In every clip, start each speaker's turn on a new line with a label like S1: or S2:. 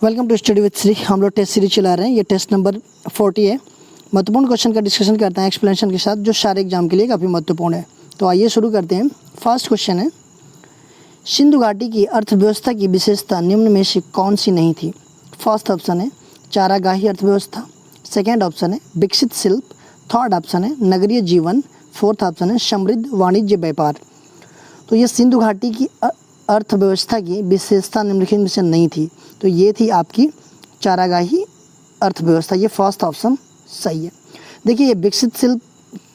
S1: Welcome to study with Shri. हम लोग test series चला रहे हैं। ये टेस्ट नंबर 40 है। महत्वपूर्ण क्वेश्चन का डिस्कशन करते हैं एक्सप्लेनेशन के साथ, जो सारे एग्जाम के लिए काफ़ी महत्वपूर्ण है। तो आइए शुरू करते हैं। फर्स्ट क्वेश्चन है, सिंधु घाटी की अर्थव्यवस्था की विशेषता निम्न में से कौन सी नहीं थी? फर्स्ट ऑप्शन है चारागाही अर्थव्यवस्था, सेकेंड ऑप्शन है विकसित शिल्प, थर्ड ऑप्शन है नगरीय जीवन, फोर्थ ऑप्शन है समृद्ध वाणिज्य व्यापार। तो ये सिंधु घाटी की अर्थव्यवस्था की विशेषता निम्नलिखित में से नहीं थी। तो ये थी आपकी चारागाही अर्थव्यवस्था। ये फर्स्ट ऑप्शन सही है। देखिए, ये विकसित शिल्प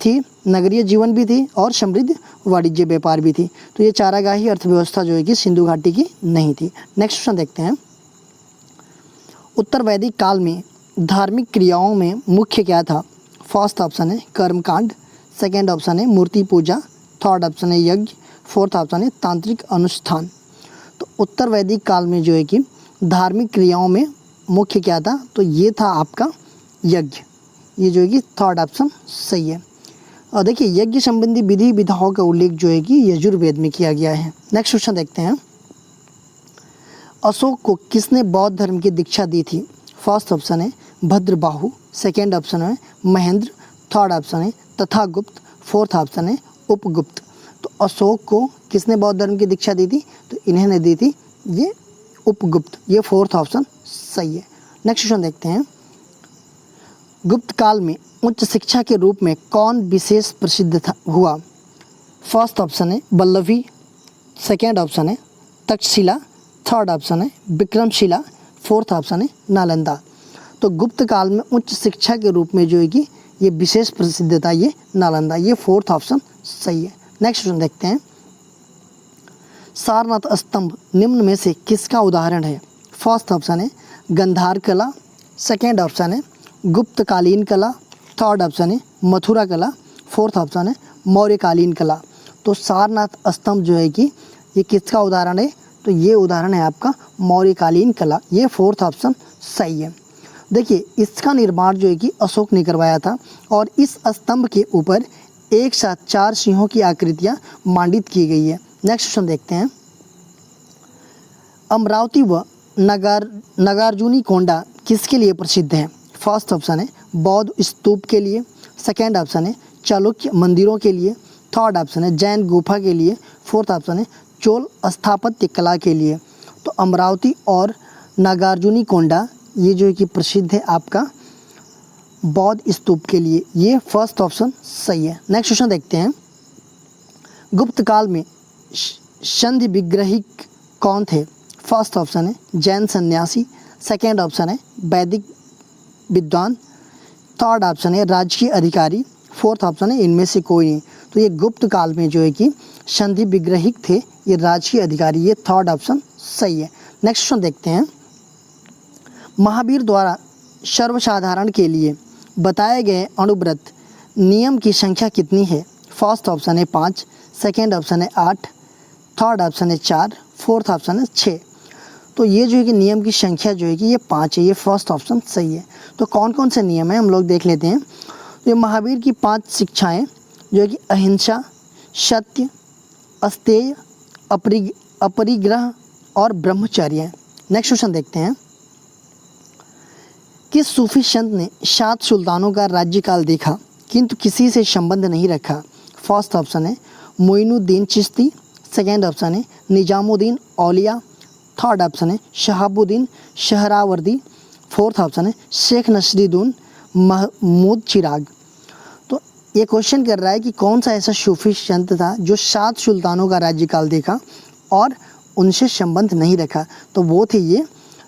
S1: थी, नगरीय जीवन भी थी और समृद्ध वाणिज्य व्यापार भी थी। तो ये चारागाही अर्थव्यवस्था जो है कि सिंधु घाटी की नहीं थी। नेक्स्ट क्वेश्चन देखते हैं। उत्तर वैदिक काल में धार्मिक क्रियाओं में मुख्य क्या था? फर्स्ट ऑप्शन है कर्मकांड, सेकेंड ऑप्शन है मूर्ति पूजा, थर्ड ऑप्शन है यज्ञ, फोर्थ ऑप्शन है तांत्रिक अनुष्ठान। तो उत्तर वैदिक काल में जो है कि धार्मिक क्रियाओं में मुख्य क्या था? तो ये था आपका यज्ञ। ये जो है कि थर्ड ऑप्शन सही है। और देखिए, यज्ञ संबंधी विधि विधाओं का उल्लेख जो है कि यजुर्वेद में किया गया है। नेक्स्ट क्वेश्चन देखते हैं। अशोक को किसने बौद्ध धर्म की दीक्षा दी थी? फर्स्ट ऑप्शन है भद्रबाहु, सेकेंड ऑप्शन है महेंद्र, थर्ड ऑप्शन है तथागुप्त, फोर्थ ऑप्शन है उपगुप्त। तो अशोक को किसने बौद्ध धर्म की दीक्षा दी थी? तो इन्होंने दी थी ये उपगुप्त। ये फोर्थ ऑप्शन सही है। नेक्स्ट क्वेश्चन देखते हैं। गुप्त काल में उच्च शिक्षा के रूप में कौन विशेष प्रसिद्ध हुआ? फर्स्ट ऑप्शन है वल्लभी, सेकेंड ऑप्शन है तक्षशिला, थर्ड ऑप्शन है विक्रमशिला, फोर्थ ऑप्शन है नालंदा। तो गुप्त काल में उच्च शिक्षा के रूप में जो है कि ये विशेष प्रसिद्ध था ये नालंदा। ये फोर्थ ऑप्शन सही है। नेक्स्ट क्वेश्चन देखते हैं। सारनाथ स्तंभ निम्न में से किसका उदाहरण है? फर्स्ट ऑप्शन है गंधार कला, सेकेंड ऑप्शन है गुप्तकालीन कला, थर्ड ऑप्शन है मथुरा कला, फोर्थ ऑप्शन है मौर्यकालीन कला। तो सारनाथ स्तंभ जो है कि ये किसका उदाहरण है? तो ये उदाहरण है आपका मौर्यकालीन कला। ये फोर्थ ऑप्शन सही है। देखिए, इसका निर्माण जो है कि अशोक ने करवाया था और इस स्तंभ के ऊपर एक साथ 4 सिंहों की आकृतियाँ मांडित की गई है। नेक्स्ट क्वेश्चन देखते हैं। अमरावती व नागार्जुनी कोंडा किसके लिए प्रसिद्ध है? फर्स्ट ऑप्शन है बौद्ध स्तूप के लिए, सेकेंड ऑप्शन है चालुक्य मंदिरों के लिए, थर्ड ऑप्शन है जैन गुफा के लिए, फोर्थ ऑप्शन है चोल स्थापत्य कला के लिए। तो अमरावती और नागार्जुनी कोंडा ये जो है कि प्रसिद्ध है आपका बौद्ध स्तूप के लिए। ये फर्स्ट ऑप्शन सही है। नेक्स्ट क्वेश्चन देखते हैं। गुप्त काल में संधि विग्रहिक कौन थे? फर्स्ट ऑप्शन है जैन सन्यासी, सेकेंड ऑप्शन है वैदिक विद्वान, थर्ड ऑप्शन है राजकीय अधिकारी, फोर्थ ऑप्शन है इनमें से कोई नहीं। तो ये गुप्त काल में जो है कि संधि विग्रहिक थे ये राजकीय अधिकारी। ये थर्ड ऑप्शन सही है। नेक्स्ट क्वेश्चन देखते हैं। महावीर द्वारा सर्वसाधारण के लिए बताए गए अनुव्रत नियम की संख्या कितनी है? फर्स्ट ऑप्शन है 5, सेकेंड ऑप्शन है 8, थर्ड ऑप्शन है 4, फोर्थ ऑप्शन है 6। तो ये जो है कि नियम की संख्या जो है कि ये 5 है। ये फर्स्ट ऑप्शन सही है। तो कौन कौन से नियम हैं हम लोग देख लेते हैं। तो ये महावीर की 5 शिक्षाएं जो है कि अहिंसा, सत्य, अस्तेय, अपरिग्रह और ब्रह्मचर्य है। नेक्स्ट क्वेश्चन देखते हैं। किस सूफी संत ने 7 सुल्तानों का राज्यकाल देखा किंतु किसी से संबंध नहीं रखा? फर्स्ट ऑप्शन है मोइनुद्दीन चिश्ती, सेकेंड ऑप्शन है निजामुद्दीन औलिया, थर्ड ऑप्शन है शहाबुद्दीन शहरावर्दी, फोर्थ ऑप्शन है शेख नसरुद्दीन महमूद चिराग। तो ये क्वेश्चन कर रहा है कि कौन सा ऐसा सूफी संत था जो 7 सुल्तानों का राज्यकाल देखा और उनसे संबंध नहीं रखा? तो वो थे ये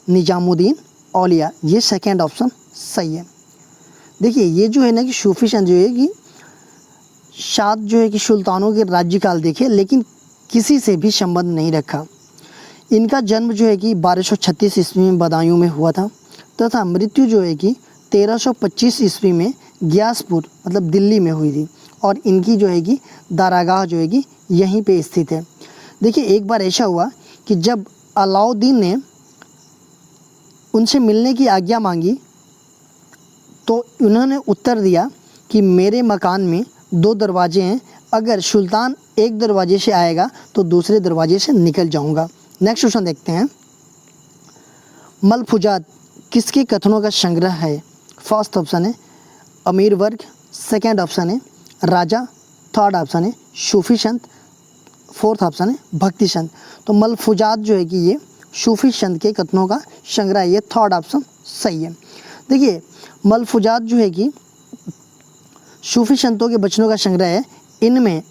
S1: निजामुद्दीन औलिया। ये सेकेंड ऑप्शन सही है। देखिए, ये जो है ना कि सूफी संत जो है कि 7 जो है कि सुल्तानों के राज्यकाल देखे लेकिन किसी से भी संबंध नहीं रखा। इनका जन्म जो है कि 1236 ईस्वी में बदायूं में हुआ था तथा मृत्यु जो है कि 1325 ईस्वी में ग्यासपुर मतलब दिल्ली में हुई थी और इनकी जो है कि दारागाह जो है कि यहीं पे स्थित है। देखिए, एक बार ऐसा हुआ कि जब अलाउद्दीन ने उनसे मिलने की आज्ञा मांगी तो उन्होंने उत्तर दिया कि मेरे मकान में 2 दरवाजे हैं, अगर सुल्तान एक दरवाजे से आएगा तो दूसरे दरवाजे से निकल जाऊंगा। नेक्स्ट क्वेश्चन देखते हैं। मलफूजात किसके कथनों का संग्रह है? फर्स्ट ऑप्शन है अमीर वर्ग, सेकंड ऑप्शन है राजा, थर्ड ऑप्शन है सूफी संत, फोर्थ ऑप्शन है भक्ति संत। तो मलफूजात जो है कि ये सूफी संत के कथनों का संग्रह है, ये थर्ड ऑप्शन सही है। देखिए मलफूजात जो है कि सूफी संतों के वचनों का संग्रह है। इनमें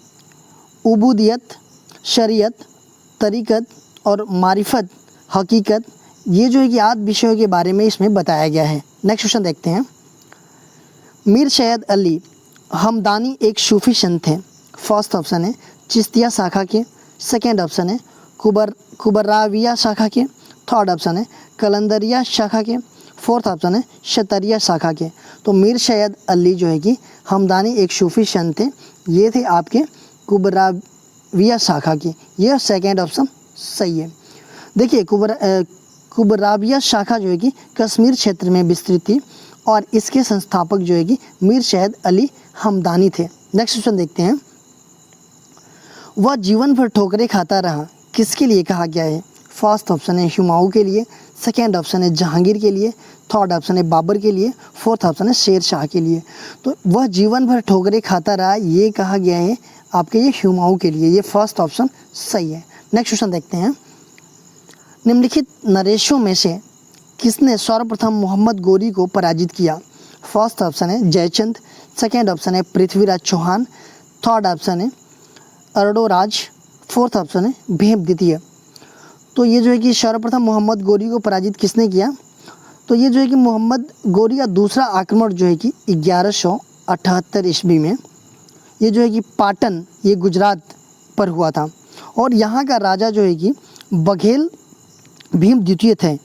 S1: उबूदियत, शरीयत, तरीक़त और मारिफत, हकीकत, ये जो है कि 8 विषयों के बारे में इसमें बताया गया है। नेक्स्ट क्वेश्चन देखते हैं। मीर सैयद अली हमदानी एक सूफी संत थे। फर्स्ट ऑप्शन है चिश्तिया शाखा के, सेकेंड ऑप्शन है कुबराविया शाखा के, थर्ड ऑप्शन है कलंदरिया शाखा के, फोर्थ ऑप्शन है शतरिया शाखा के। तो मीर सैयद अली जो है कि हमदानी एक सूफी संत थे, ये थे आपके कुबराविया शाखा के, यह सेकेंड ऑप्शन सही है। देखिए कुबराविया शाखा जो है कि कश्मीर क्षेत्र में विस्तृत थी और इसके संस्थापक जो है कि मीर सैयद अली हमदानी थे। नेक्स्ट क्वेश्चन देखते हैं। वह जीवन भर ठोकरें खाता रहा, किसके लिए कहा गया है? फर्स्ट ऑप्शन है हुमायूं के लिए, सेकेंड ऑप्शन है जहांगीर के लिए, थर्ड ऑप्शन है बाबर के लिए, फोर्थ ऑप्शन है शेर शाह के लिए। तो वह जीवन भर ठोकरें खाता रहा, ये कहा गया है आपके ये हुमायूं के लिए, ये फर्स्ट ऑप्शन सही है। नेक्स्ट क्वेश्चन देखते हैं। निम्नलिखित नरेशों में से किसने सर्वप्रथम मोहम्मद गोरी को पराजित किया? फर्स्ट ऑप्शन है जयचंद, सेकेंड ऑप्शन है पृथ्वीराज चौहान, थर्ड ऑप्शन है अर्डोराज, फोर्थ ऑप्शन है भीम द्वितीय। तो ये जो है कि सर्वप्रथम मोहम्मद गोरी को पराजित किसने किया? तो ये जो है कि मोहम्मद गोरी का दूसरा आक्रमण जो है कि 1178 ईस्वी में, ये जो है कि पाटन, ये गुजरात पर हुआ था और यहाँ का राजा जो है कि बघेल भीम द्वितीय थे।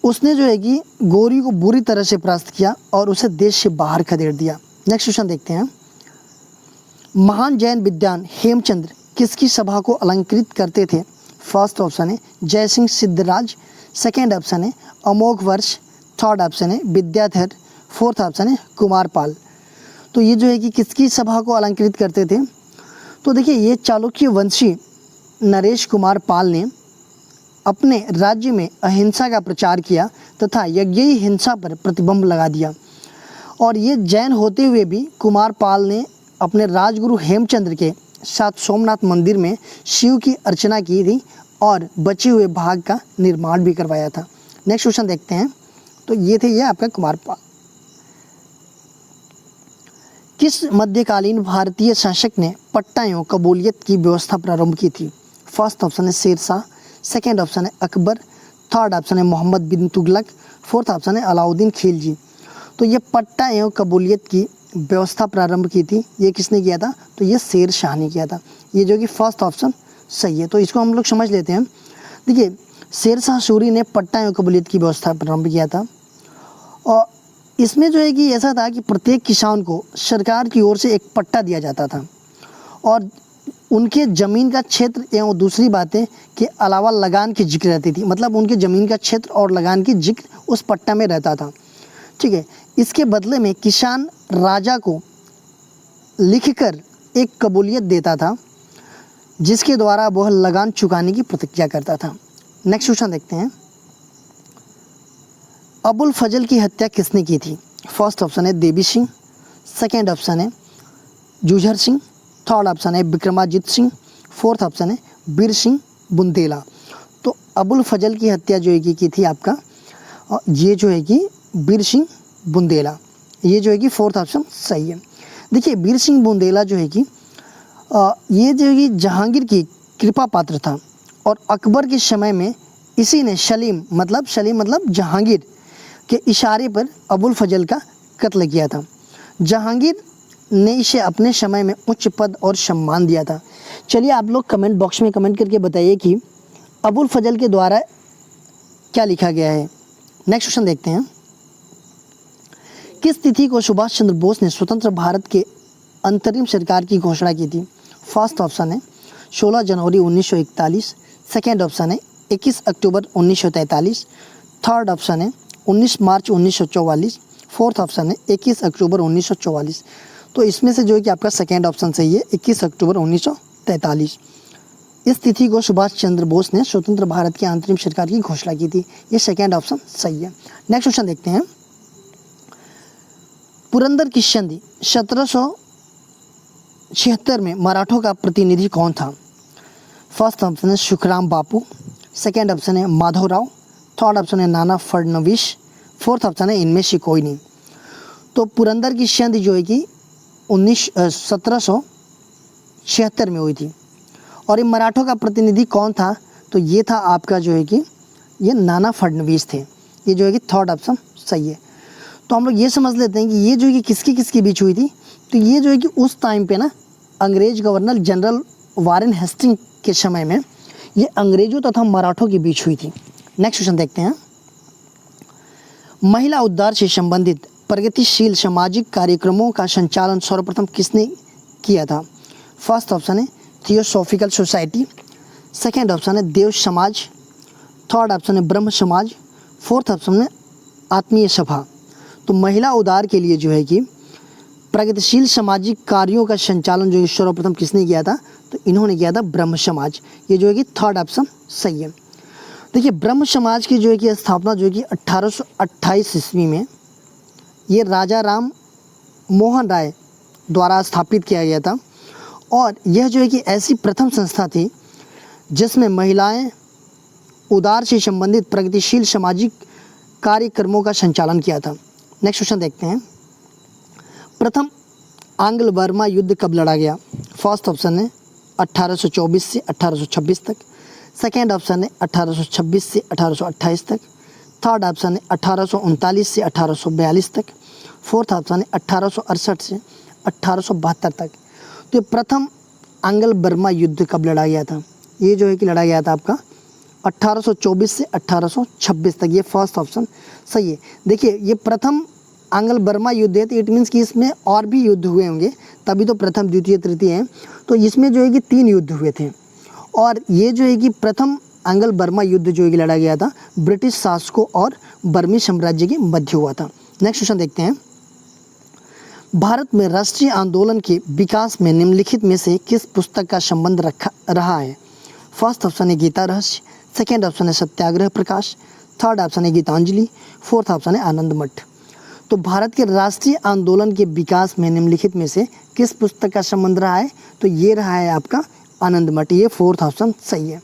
S1: उसने जो है कि गोरी को बुरी तरह से परास्त किया और उसे देश से बाहर खदेड़ दिया। नेक्स्ट क्वेश्चन देखते हैं। महान जैन विद्वान हेमचंद्र किसकी सभा को अलंकृत करते थे? फर्स्ट ऑप्शन है जयसिंह सिद्धराज, सेकेंड ऑप्शन है अमोघ वर्ष, थर्ड ऑप्शन है विद्याधर, फोर्थ ऑप्शन है कुमारपाल। तो ये जो है कि किसकी सभा को अलंकृत करते थे? तो देखिए ये चालुक्य वंशी नरेश कुमार पाल ने अपने राज्य में अहिंसा का प्रचार किया तथा यज्ञीय हिंसा पर प्रतिबंध लगा दिया। और ये जैन होते हुए भी कुमारपाल ने अपने राजगुरु हेमचंद्र के साथ सोमनाथ मंदिर में शिव की अर्चना की थी और बचे हुए भाग का निर्माण भी करवाया था। नेक्स्ट क्वेश्चन देखते हैं। तो ये थे ये आपका कुमारपाल। किस मध्यकालीन भारतीय शासक ने पट्टा एवं कबूलियत की व्यवस्था प्रारंभ की थी? फर्स्ट ऑप्शन है शेरशाह, सेकेंड ऑप्शन है अकबर, थर्ड ऑप्शन है मोहम्मद बिन तुगलक, फोर्थ ऑप्शन है अलाउद्दीन खिलजी। तो ये पट्टा एवं कबूलियत की व्यवस्था प्रारंभ की थी, ये किसने किया था? तो ये शेर शाह ने किया था, ये जो कि फर्स्ट ऑप्शन सही है। तो इसको हम लोग समझ लेते हैं। देखिए शेर शाह सूरी ने पट्टा एवं कबूलियत की व्यवस्था प्रारंभ किया था और इसमें जो है कि ऐसा था कि प्रत्येक किसान को सरकार की ओर से एक पट्टा दिया जाता था और उनके ज़मीन का क्षेत्र एवं दूसरी बातें के अलावा लगान की जिक्र रहती थी, मतलब उनके ज़मीन का क्षेत्र और लगान की जिक्र उस पट्टा में रहता था। ठीक है, इसके बदले में किसान राजा को लिखकर एक कबूलियत देता था जिसके द्वारा वह लगान चुकाने की प्रतिज्ञा करता था। नेक्स्ट क्वेश्चन देखते हैं। अबुल फजल की हत्या किसने की थी? फर्स्ट ऑप्शन है देवी सिंह, सेकेंड ऑप्शन है जूझर सिंह, थर्ड ऑप्शन है विक्रमाजीत सिंह, फोर्थ ऑप्शन है बीर सिंह बुंदेला। तो अबुल फजल की हत्या जो है कि की थी आपका, ये जो है कि बीर सिंह बुंदेला, ये जो है कि फोर्थ ऑप्शन सही है। देखिए बीर सिंह बुंदेला जो है कि ये जो है कि जहांगीर की कृपा पात्र था और अकबर के समय में इसी ने सलीम मतलब जहांगीर के इशारे पर अबुल फजल का कत्ल किया था। जहांगीर ने इसे अपने समय में उच्च पद और सम्मान दिया था। चलिए आप लोग कमेंट बॉक्स में कमेंट करके बताइए कि अबुल फजल के द्वारा क्या लिखा गया है। नेक्स्ट क्वेश्चन देखते हैं। किस तिथि को सुभाष चंद्र बोस ने स्वतंत्र भारत के अंतरिम सरकार की घोषणा की थी? फर्स्ट ऑप्शन है 16 जनवरी 1941, सेकेंड ऑप्शन है 21 अक्टूबर 1943, थर्ड ऑप्शन है 19 मार्च 1944, फोर्थ ऑप्शन है 21 अक्टूबर 1944। तो इसमें से जो है कि आपका सेकेंड ऑप्शन सही है 21 अक्टूबर 1943। इस तिथि को सुभाष चंद्र बोस ने स्वतंत्र भारत की अंतरिम सरकार की घोषणा की थी। ये सेकेंड ऑप्शन सही है। नेक्स्ट क्वेश्चन देखते हैं। पुरंदर की संधि 1776 में मराठों का प्रतिनिधि कौन था? फर्स्ट ऑप्शन है सुखराम बापू, सेकेंड ऑप्शन है माधवराव, थर्ड ऑप्शन है नाना फडणवीस, फोर्थ ऑप्शन है इनमें से कोई नहीं। तो पुरंदर की संधि जो है कि 1776 में हुई थी। और ये मराठों का प्रतिनिधि कौन था? तो ये था आपका जो है कि ये नाना फडणवीस थे। ये जो है कि थर्ड ऑप्शन सही है। तो हम लोग ये समझ लेते हैं कि ये जो है कि किसके बीच हुई थी। तो ये जो है कि उस टाइम पे ना अंग्रेज गवर्नर जनरल वारेन हेस्टिंग के समय में ये अंग्रेजों तथा मराठों के बीच हुई थी। नेक्स्ट क्वेश्चन देखते हैं। महिला उद्धार से संबंधित प्रगतिशील सामाजिक कार्यक्रमों का संचालन सर्वप्रथम किसने किया था? फर्स्ट ऑप्शन है थियोसॉफिकल सोसाइटी, सेकेंड ऑप्शन है देव समाज, थर्ड ऑप्शन है ब्रह्म समाज, फोर्थ ऑप्शन है आत्मीय सभा। तो महिला उद्धार के लिए जो है कि प्रगतिशील सामाजिक कार्यों का संचालन जो है सर्वप्रथम किसने किया था? तो इन्होंने किया था ब्रह्म समाज। ये जो है कि थर्ड ऑप्शन सही है। देखिए ब्रह्म समाज की जो है कि स्थापना जो है कि 1828 ईस्वी में ये राजा राम मोहन राय द्वारा स्थापित किया गया था। और यह जो है कि ऐसी प्रथम संस्था थी जिसमें महिलाएं उदार से संबंधित प्रगतिशील सामाजिक कार्यक्रमों का संचालन किया था। नेक्स्ट क्वेश्चन देखते हैं। प्रथम आंग्ल बर्मा युद्ध कब लड़ा गया? फर्स्ट ऑप्शन है 1824 से 1826 तक, सेकेंड ऑप्शन है 1826 से 1828 तक, थर्ड ऑप्शन है 1839 से 1842 तक, फोर्थ ऑप्शन है 1868 से 1872 तक। तो प्रथम आंग्ल बर्मा युद्ध कब लड़ा गया था? ये जो है कि लड़ा गया था आपका 1824 से 1826 तक। ये फर्स्ट ऑप्शन सही है। देखिए ये प्रथम आंग्ल बर्मा युद्ध है तो इट मीन्स कि इसमें और भी युद्ध हुए होंगे, तभी तो प्रथम द्वितीय तृतीय है। तो इसमें जो है कि 3 युद्ध हुए थे। और ये जो है कि प्रथम आंग्ल बर्मा युद्ध जो है कि लड़ा गया था ब्रिटिश शासकों और बर्मी साम्राज्य के मध्य हुआ था। नेक्स्ट क्वेश्चन देखते हैं। भारत में राष्ट्रीय आंदोलन के विकास में निम्नलिखित में से किस पुस्तक का संबंध रहा है? फर्स्ट ऑप्शन है गीता रहस्य, सेकेंड ऑप्शन है सत्याग्रह प्रकाश, थर्ड ऑप्शन है गीतांजलि, फोर्थ ऑप्शन है आनंद मठ। तो भारत के राष्ट्रीय आंदोलन के विकास में निम्नलिखित में से किस पुस्तक का संबंध रहा है? तो ये रहा है आपका आनंद मठ। ये फोर्थ ऑप्शन सही है।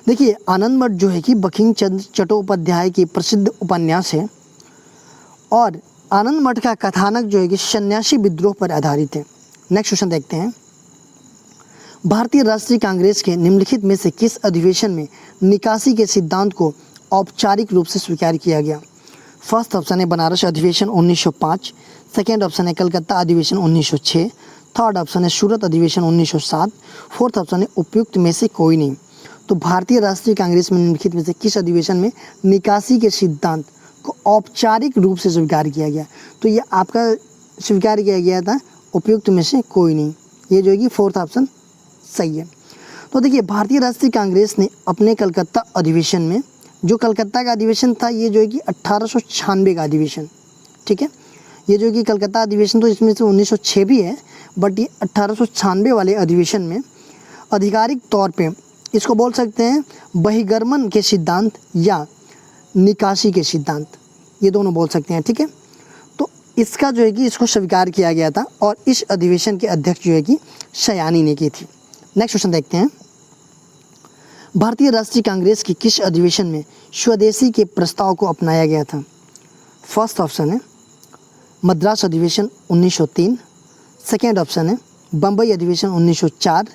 S1: देखिए आनंद मठ जो है कि बंकिम चंद्र चट्टोपाध्याय की प्रसिद्ध उपन्यास है और आनंद मठ का कथानक जो है कि सन्यासी विद्रोह पर आधारित है। नेक्स्ट क्वेश्चन देखते हैं। भारतीय राष्ट्रीय कांग्रेस के निम्नलिखित में से किस अधिवेशन में निकासी के सिद्धांत को औपचारिक रूप से स्वीकार किया गया? फर्स्ट ऑप्शन है बनारस अधिवेशन 1905, सेकेंड ऑप्शन है कलकत्ता अधिवेशन 1906, थर्ड ऑप्शन है सूरत अधिवेशन 1907, फोर्थ ऑप्शन है उपयुक्त में से कोई नहीं। तो भारतीय राष्ट्रीय कांग्रेस में निम्नलिखित में से किस अधिवेशन में निकासी के सिद्धांत को औपचारिक रूप से स्वीकार किया गया? तो ये आपका स्वीकार किया गया था उपयुक्त में से कोई नहीं। ये जो है कि फोर्थ ऑप्शन सही है। तो देखिए भारतीय राष्ट्रीय कांग्रेस ने अपने कलकत्ता अधिवेशन में, जो कलकत्ता का अधिवेशन था ये जो है कि 1896 का अधिवेशन, ठीक है, ये जो कि कलकत्ता अधिवेशन तो इसमें से 1906 भी है, बट ये 1896 वाले अधिवेशन में आधिकारिक तौर पे इसको बोल सकते हैं बहिर्गमन के सिद्धांत या निकासी के सिद्धांत, ये दोनों बोल सकते हैं, ठीक है। तो इसका जो है कि इसको स्वीकार किया गया था और इस अधिवेशन के अध्यक्ष जो है कि सयानी ने की थी। नेक्स्ट क्वेश्चन देखते हैं। भारतीय राष्ट्रीय कांग्रेस की किस अधिवेशन में स्वदेशी के प्रस्ताव को अपनाया गया था? फर्स्ट ऑप्शन है मद्रास अधिवेशन 1903, सेकेंड ऑप्शन है बम्बई अधिवेशन 1904,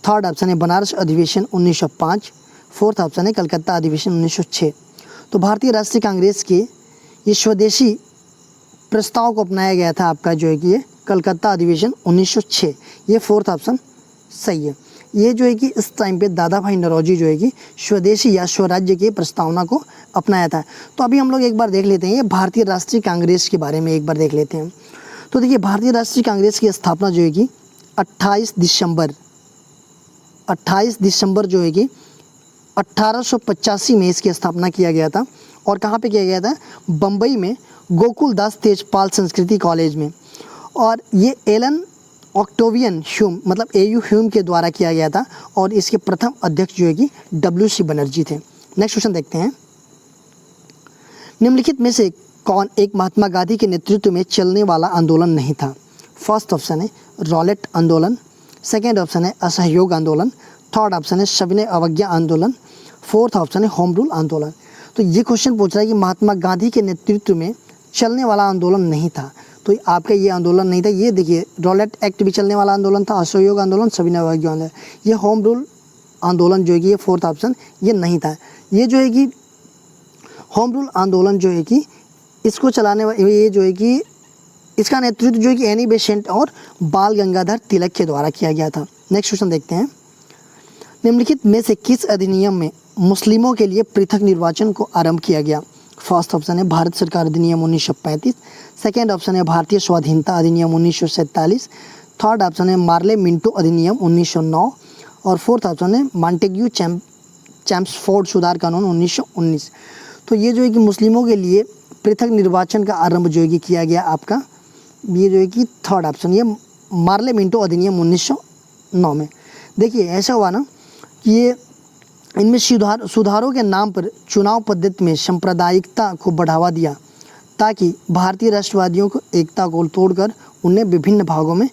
S1: थर्ड ऑप्शन है बनारस अधिवेशन 1905, फोर्थ ऑप्शन है कलकत्ता अधिवेशन 1906। तो भारतीय राष्ट्रीय कांग्रेस के ये स्वदेशी प्रस्ताव को अपनाया गया था आपका जो है कि ये कलकत्ता अधिवेशन 1906, ये फोर्थ ऑप्शन सही है। ये जो है कि इस टाइम पे दादा भाई नौरोजी जो है कि स्वदेशी या स्वराज्य की प्रस्तावना को अपनाया था। तो अभी हम लोग एक बार देख लेते हैं ये भारतीय राष्ट्रीय कांग्रेस के बारे में एक बार देख लेते हैं। तो देखिए भारतीय राष्ट्रीय कांग्रेस की स्थापना जो है कि 28 दिसंबर जो है कि 1885 में इसकी स्थापना किया गया था। और कहाँ पे किया गया था? बम्बई में गोकुल दास तेजपाल संस्कृति कॉलेज में। और ये एलन ऑक्टेवियन ह्यूम मतलब AU ह्यूम के द्वारा किया गया था और इसके प्रथम अध्यक्ष जो है कि WC बनर्जी थे। नेक्स्ट क्वेश्चन देखते हैं, निम्नलिखित में से कौन एक महात्मा गांधी के नेतृत्व में चलने वाला आंदोलन नहीं था? फर्स्ट ऑप्शन है रॉलेट आंदोलन, सेकेंड ऑप्शन है असहयोग आंदोलन, थर्ड ऑप्शन है सविनय अवज्ञा आंदोलन, फोर्थ ऑप्शन है होम रूल आंदोलन। तो ये क्वेश्चन पूछ रहा है कि महात्मा गांधी के नेतृत्व में चलने वाला आंदोलन नहीं था, तो आपका ये आंदोलन नहीं था। ये देखिए रॉलेट एक्ट भी चलने वाला आंदोलन था, असहयोग आंदोलन, सविनय अवज्ञा आंदोलन। ये होम रूल आंदोलन जो है कि ये फोर्थ ऑप्शन ये नहीं था। ये जो है कि होम रूल आंदोलन जो है कि इसको चलाने वाले ये जो है कि इसका नेतृत्व जो है कि एनी बेसेंट और बाल गंगाधर तिलक के द्वारा किया गया था। नेक्स्ट क्वेश्चन देखते हैं, निम्नलिखित में से किस अधिनियम में मुस्लिमों के लिए पृथक निर्वाचन को आरंभ किया गया? फर्स्ट ऑप्शन है भारत सरकार अधिनियम 1935, सेकेंड ऑप्शन है भारतीय स्वाधीनता अधिनियम 1947, थर्ड ऑप्शन है मार्ले मिंटो अधिनियम 1909 और फोर्थ ऑप्शन है मॉन्टेग्यू चैम्सफोर्ड सुधार कानून 1919। तो ये जो है कि मुस्लिमों के लिए पृथक निर्वाचन का आरंभ जो है कि किया गया आपका, ये जो है कि थर्ड ऑप्शन ये मार्ले मिंटो अधिनियम 1909 में। देखिए ऐसा हुआ ना कि ये इनमें सुधारों के नाम पर चुनाव पद्धति में सांप्रदायिकता को बढ़ावा दिया ताकि भारतीय राष्ट्रवादियों को एकता को तोड़कर उन्हें विभिन्न भागों में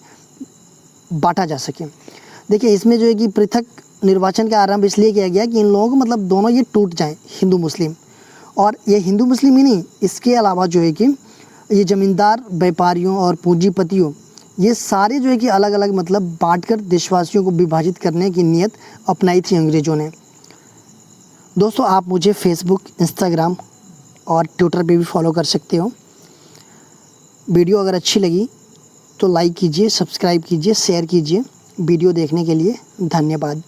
S1: बांटा जा सके। देखिए इसमें जो है कि पृथक निर्वाचन का आरंभ इसलिए किया गया कि इन लोगों को मतलब दोनों ये टूट जाएं, हिंदू मुस्लिम। और ये हिंदू मुस्लिम ही नहीं, इसके अलावा जो है कि ये ज़मींदार व्यापारियों और पूंजीपतियों ये सारे जो है कि अलग अलग मतलब बांटकर देशवासियों को विभाजित करने की नीयत अपनाई थी अंग्रेज़ों ने। दोस्तों आप मुझे फेसबुक, इंस्टाग्राम और ट्विटर पे भी फॉलो कर सकते हो। वीडियो अगर अच्छी लगी तो लाइक कीजिए, सब्सक्राइब कीजिए, शेयर कीजिए। वीडियो देखने के लिए धन्यवाद।